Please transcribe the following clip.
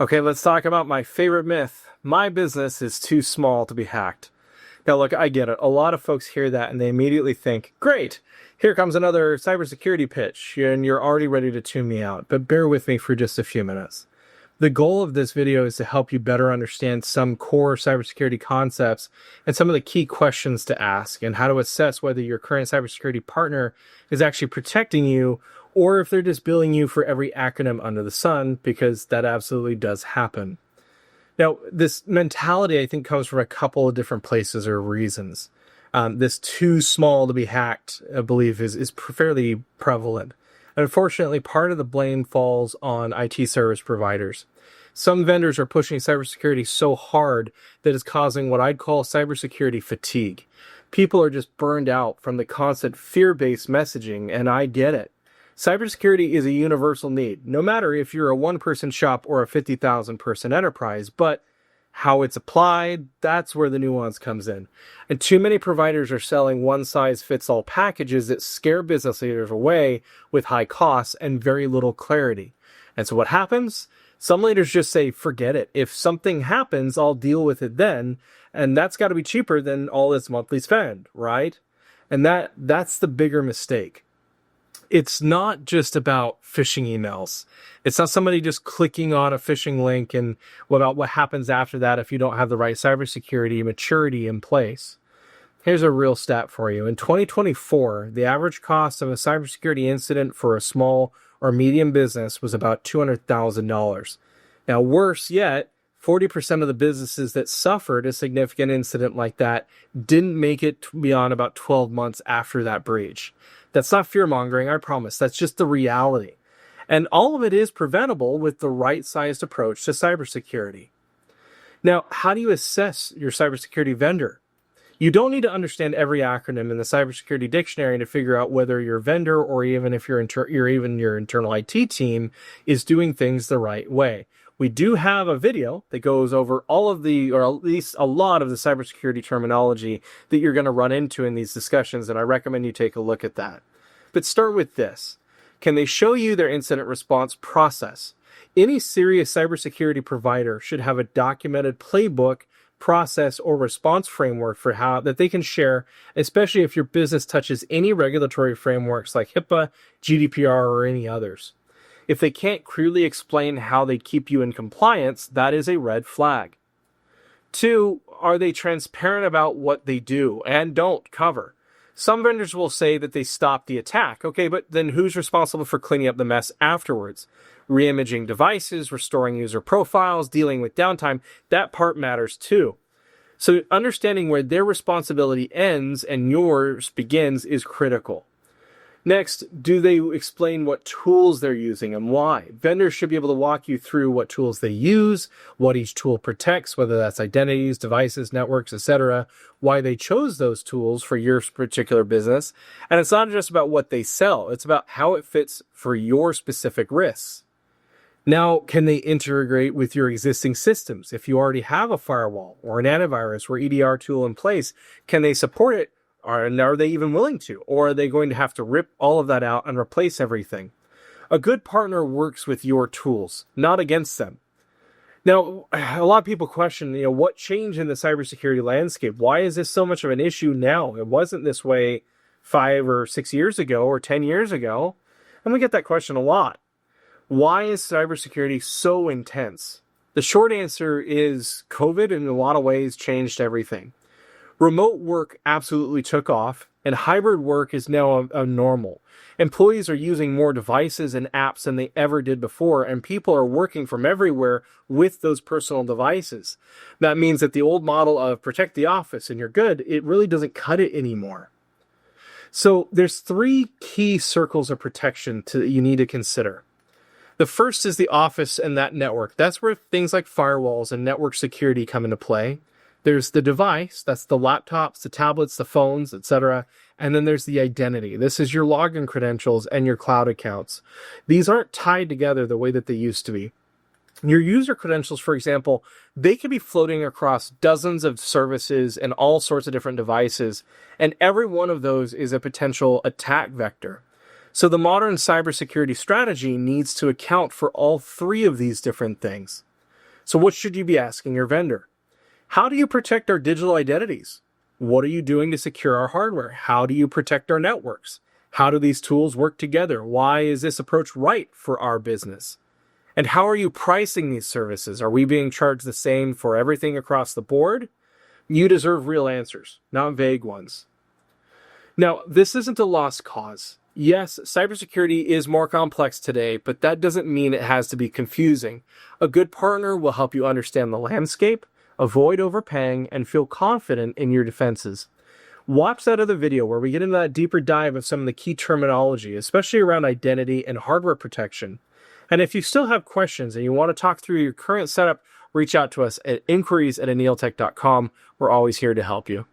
Okay, let's talk about my favorite myth. My business is too small to be hacked. Now, look, I get it. A lot of folks hear that and they immediately think, great, here comes another cybersecurity pitch, and you're already ready to tune me out. But bear with me for just a few minutes. The goal of this video is to help you better understand some core cybersecurity concepts and some of the key questions to ask and how to assess whether your current cybersecurity partner is actually protecting you or if they're just billing you for every acronym under the sun, because that absolutely does happen. Now, this mentality, I think, comes from a couple of different places or reasons. This too small to be hacked, I believe, is fairly prevalent. Unfortunately, part of the blame falls on IT service providers. Some vendors are pushing cybersecurity so hard that it's causing what I'd call cybersecurity fatigue. People are just burned out from the constant fear-based messaging, and I get it. Cybersecurity is a universal need, no matter if you're a one-person shop or a 50,000-person enterprise, but how it's applied, that's where the nuance comes in. And too many providers are selling one-size-fits-all packages that scare business leaders away with high costs and very little clarity. And so what happens? Some leaders just say, forget it. If something happens, I'll deal with it then. And that's got to be cheaper than all this monthly spend, right? And that's the bigger mistake. It's not just about phishing emails. It's not somebody just clicking on a phishing link and about what happens after that if you don't have the right cybersecurity maturity in place. Here's a real stat for you. In 2024, the average cost of a cybersecurity incident for a small or medium business was about $200,000. Now, worse yet, 40% of the businesses that suffered a significant incident like that didn't make it beyond about 12 months after that breach. That's not fear-mongering, I promise. That's just the reality. And all of it is preventable with the right-sized approach to cybersecurity. Now, how do you assess your cybersecurity vendor? You don't need to understand every acronym in the cybersecurity dictionary to figure out whether your vendor or even if your internal IT team is doing things the right way. We do have a video that goes over all of the, or at least a lot of the cybersecurity terminology that you're going to run into in these discussions, and I recommend you take a look at that. But start with this. Can they show you their incident response process? Any serious cybersecurity provider should have a documented playbook, process, or response framework for how that they can share, especially if your business touches any regulatory frameworks like HIPAA, GDPR, or any others. If they can't clearly explain how they keep you in compliance, that is a red flag. 2, are they transparent about what they do and don't cover? Some vendors will say that they stopped the attack. Okay, but then who's responsible for cleaning up the mess afterwards? Reimaging devices, restoring user profiles, dealing with downtime, that part matters too. So understanding where their responsibility ends and yours begins is critical. Next, do they explain what tools they're using and why? Vendors should be able to walk you through what tools they use, what each tool protects, whether that's identities, devices, networks, etc., why they chose those tools for your particular business. And it's not just about what they sell, it's about how it fits for your specific risks. Now, can they integrate with your existing systems? If you already have a firewall or an antivirus or EDR tool in place, can they support it? Are they even willing to? Or are they going to have to rip all of that out and replace everything? A good partner works with your tools, not against them. Now, a lot of people question, what changed in the cybersecurity landscape? Why is this so much of an issue now? It wasn't this way 5 or 6 years ago or 10 years ago. And we get that question a lot. Why is cybersecurity so intense? The short answer is COVID in a lot of ways changed everything. Remote work absolutely took off, and hybrid work is now a normal. Employees are using more devices and apps than they ever did before, and people are working from everywhere with those personal devices. That means that the old model of protect the office and you're good, it really doesn't cut it anymore. So there's 3 key circles of protection you need to consider. The first is the office and that network. That's where things like firewalls and network security come into play. There's the device, that's the laptops, the tablets, the phones, etc. And then there's the identity. This is your login credentials and your cloud accounts. These aren't tied together the way that they used to be. Your user credentials, for example, they could be floating across dozens of services and all sorts of different devices, and every one of those is a potential attack vector. So the modern cybersecurity strategy needs to account for all 3 of these different things. So what should you be asking your vendor? How do you protect our digital identities? What are you doing to secure our hardware? How do you protect our networks? How do these tools work together? Why is this approach right for our business? And how are you pricing these services? Are we being charged the same for everything across the board? You deserve real answers, not vague ones. Now, this isn't a lost cause. Yes, cybersecurity is more complex today, but that doesn't mean it has to be confusing. A good partner will help you understand the landscape, avoid overpaying, and feel confident in your defenses. Watch that other video where we get into that deeper dive of some of the key terminology, especially around identity and hardware protection. And if you still have questions and you want to talk through your current setup, reach out to us at inquiries@annealtech.com. We're always here to help you.